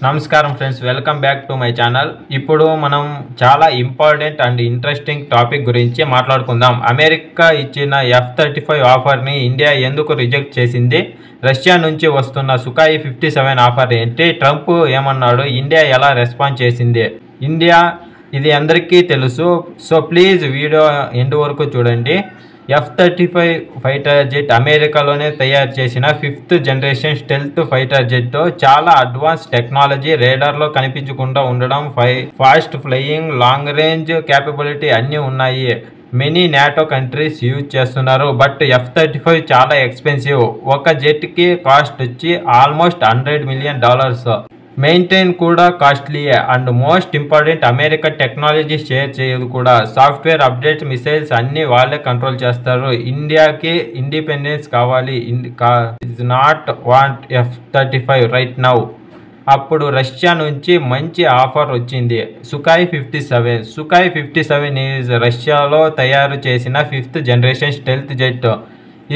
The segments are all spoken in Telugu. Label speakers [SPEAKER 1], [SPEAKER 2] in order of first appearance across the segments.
[SPEAKER 1] నమస్కారం friends, welcome back to my channel. ఇప్పుడు మనం చాలా ఇంపార్టెంట్ అండ్ ఇంట్రెస్టింగ్ టాపిక్ గురించి మాట్లాడుకుందాం. అమెరికా ఇచ్చిన F-35 ఆఫర్ని ఇండియా ఎందుకు రిజెక్ట్ చేసింది? రష్యా నుంచి వస్తున్న సుఖాయి 57 ఆఫర్ ఏంటి? ట్రంప్ ఏమన్నాడు? ఇండియా ఎలా రెస్పాండ్ చేసింది? ఇది అందరికీ తెలుసు. సో ప్లీజ్ వీడియో ఎండ్ వరకు చూడండి. F-35 ఫైటర్ జెట్ అమెరికాలోనే తయారు చేసిన 5th generation stealth fighter jet. చాలా అడ్వాన్స్ టెక్నాలజీ, రేడార్లో కనిపించకుండా ఉండడం, fast flying, long range capability అన్నీ ఉన్నాయి. మెనీ నాటో కంట్రీస్ యూజ్ చేస్తున్నారు. బట్ F-35 చాలా ఎక్స్పెన్సివ్. ఒక జెట్కి కాస్ట్ వచ్చి ఆల్మోస్ట్ $100 million. మెయింటైన్ కూడా కాస్ట్లీయే. And most important, America technology share చేయదు కూడా. సాఫ్ట్వేర్ అప్డేట్స్, మిసైల్స్ అన్నీ వాళ్ళే కంట్రోల్ చేస్తారు. ఇండియాకి ఇండిపెండెన్స్ కావాలి. Is not want F-35 right now. అప్పుడు రష్యా నుంచి మంచి ఆఫర్ వచ్చింది. సుఖాయి 57. సుఖాయి 57 ఈజ్ రష్యాలో తయారు చేసిన 5th జనరేషన్ స్టెల్త్ జెట్.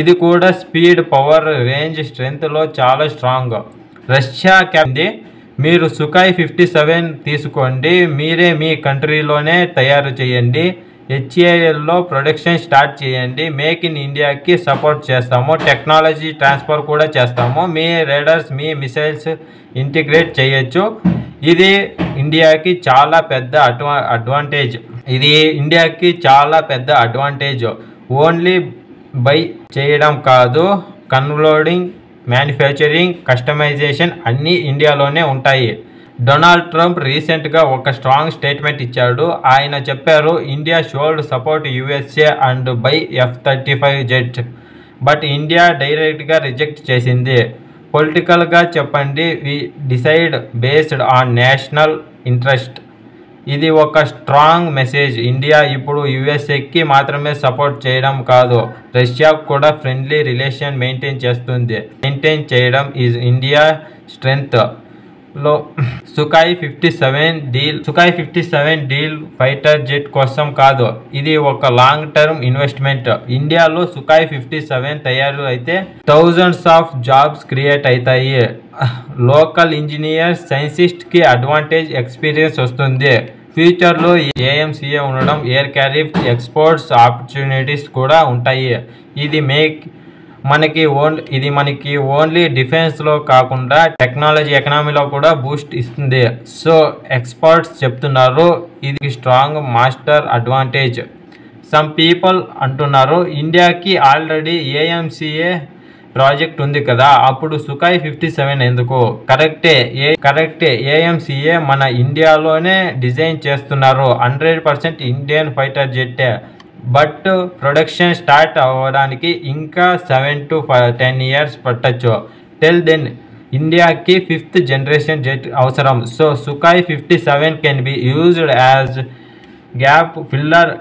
[SPEAKER 1] ఇది కూడా స్పీడ్, పవర్, రేంజ్, స్ట్రెంగ్త్లో చాలా స్ట్రాంగ్. రష్యా క్యాప్ది, మీరు సుఖాయి 57 తీసుకోండి, మీరే మీ కంట్రీలోనే తయారు చేయండి, HALలో ప్రొడక్షన్ స్టార్ట్ చేయండి, మేక్ ఇన్ ఇండియాకి సపోర్ట్ చేస్తాము, టెక్నాలజీ ట్రాన్స్ఫర్ కూడా చేస్తాము, మీ రేడర్స్, మీ మిసైల్స్ ఇంటిగ్రేట్ చేయొచ్చు. ఇది ఇండియాకి చాలా పెద్ద అడ్వాంటేజ్. ఓన్లీ బై చేయడం కాదు, కన్వర్టింగ్, మ్యానుఫ్యాక్చరింగ్, కస్టమైజేషన్ అన్నీ ఇండియాలోనే ఉంటాయి. డొనాల్డ్ ట్రంప్ రీసెంట్గా ఒక స్ట్రాంగ్ స్టేట్మెంట్ ఇచ్చాడు. ఆయన చెప్పారు, India should support USA and buy F-35 jet. But India డైరెక్ట్గా రిజెక్ట్ చేసింది. పొలిటికల్గా చెప్పండి, we decide based on national interest. ఇది ఒక స్ట్రాంగ్ మెసేజ్. ఇండియా ఇప్పుడు USAకి మాత్రమే సపోర్ట్ చేయడం కాదు, రష్యాకు కూడా ఫ్రెండ్లీ రిలేషన్ మెయింటైన్ చేయడం ఈజ్ ఇండియా స్ట్రెంగ్త్. లో సుఖాయి 57 డీల్ ఫైటర్ జెట్ కోసం కాదు, ఇది ఒక లాంగ్ టర్మ్ ఇన్వెస్ట్మెంట్. ఇండియాలో సుఖాయి 57 తయారు అయితే థౌజండ్స్ ఆఫ్ జాబ్స్ క్రియేట్ అవుతాయి. లోకల్ ఇంజనీర్స్, సైంటిస్ట్కి అడ్వాంటేజ్, ఎక్స్పీరియన్స్ వస్తుంది. ఫ్యూచర్లో AMCA ఉండడం, ఎయిర్ క్యారిఫ్ ఎక్స్పోర్ట్స్ ఆపర్చునిటీస్ కూడా ఉంటాయి. ఇది మనకి ఓన్లీ డిఫెన్స్లో కాకుండా టెక్నాలజీ, ఎకనామీలో కూడా బూస్ట్ ఇస్తుంది. సో ఎక్స్పర్ట్స్ చెప్తున్నారు, ఇది strong master advantage. Some people అంటున్నారు, ఇండియాకి ఆల్రెడీ AMCA ప్రాజెక్ట్ ఉంది కదా, అప్పుడు సుఖాయి 57 ఎందుకు? కరెక్టే. AMCA మన ఇండియాలోనే డిజైన్ చేస్తున్నారు. 100% ఇండియన్ ఫైటర్ జెట్టే. బట్ ప్రొడక్షన్ స్టార్ట్ అవ్వడానికి ఇంకా 7 to 10 years పట్టచ్చు. టిల్ దెన్ ఇండియాకి 5th జనరేషన్ జెట్ అవసరం. So Sukhoi 57 can be used as gap filler.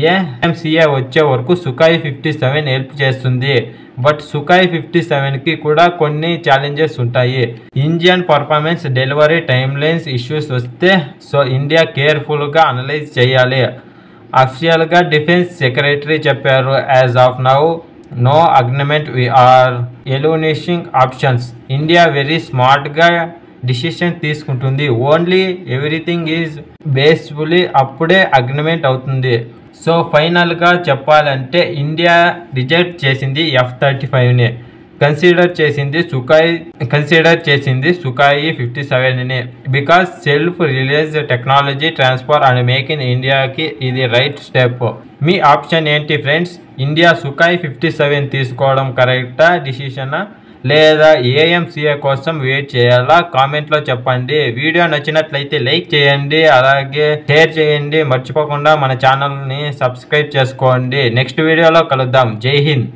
[SPEAKER 1] AMCA వచ్చే వరకు సుఖాయి 57 హెల్ప్ చేస్తుంది. బట్ సుఖాయి 57కి కూడా కొన్ని ఛాలెంజెస్ ఉంటాయి. Engine performance, delivery timelines issues వస్తే సో ఇండియా కేర్ఫుల్గా అనలైజ్ చేయాలి. అఫీషియల్గా డిఫెన్స్ సెక్రటరీ చెప్పారు, as of now no agreement, we are eliminating options. India very స్మార్ట్గా డిసిషన్ తీసుకుంటుంది. ఓన్లీ ఎవ్రీథింగ్ ఈజ్ బేస్ఫుల్లీ అప్పుడే అగ్రిమెంట్ అవుతుంది. సో ఫైనల్గా చెప్పాలంటే ఇండియా రిజెక్ట్ చేసింది F-35ని, కన్సిడర్ చేసింది సుఖాయి 57ని. Because self reliance technology transfer and make in ఇండియాకి ఇది రైట్ స్టెప్. మీ ఆప్షన్ ఏంటి ఫ్రెండ్స్? ఇండియా సుఖాయి 57 తీసుకోవడం కరెక్టా డిసిషనా, లేదా AMCA కోసం వెయిట్ చేయాలా? కామెంట్లో చెప్పండి. వీడియో నచ్చినట్లయితే లైక్ చేయండి, అలాగే షేర్ చేయండి. మర్చిపోకుండా మన ఛానల్ని సబ్స్క్రైబ్ చేసుకోండి. నెక్స్ట్ వీడియోలో కలుద్దాం. జై హింద్.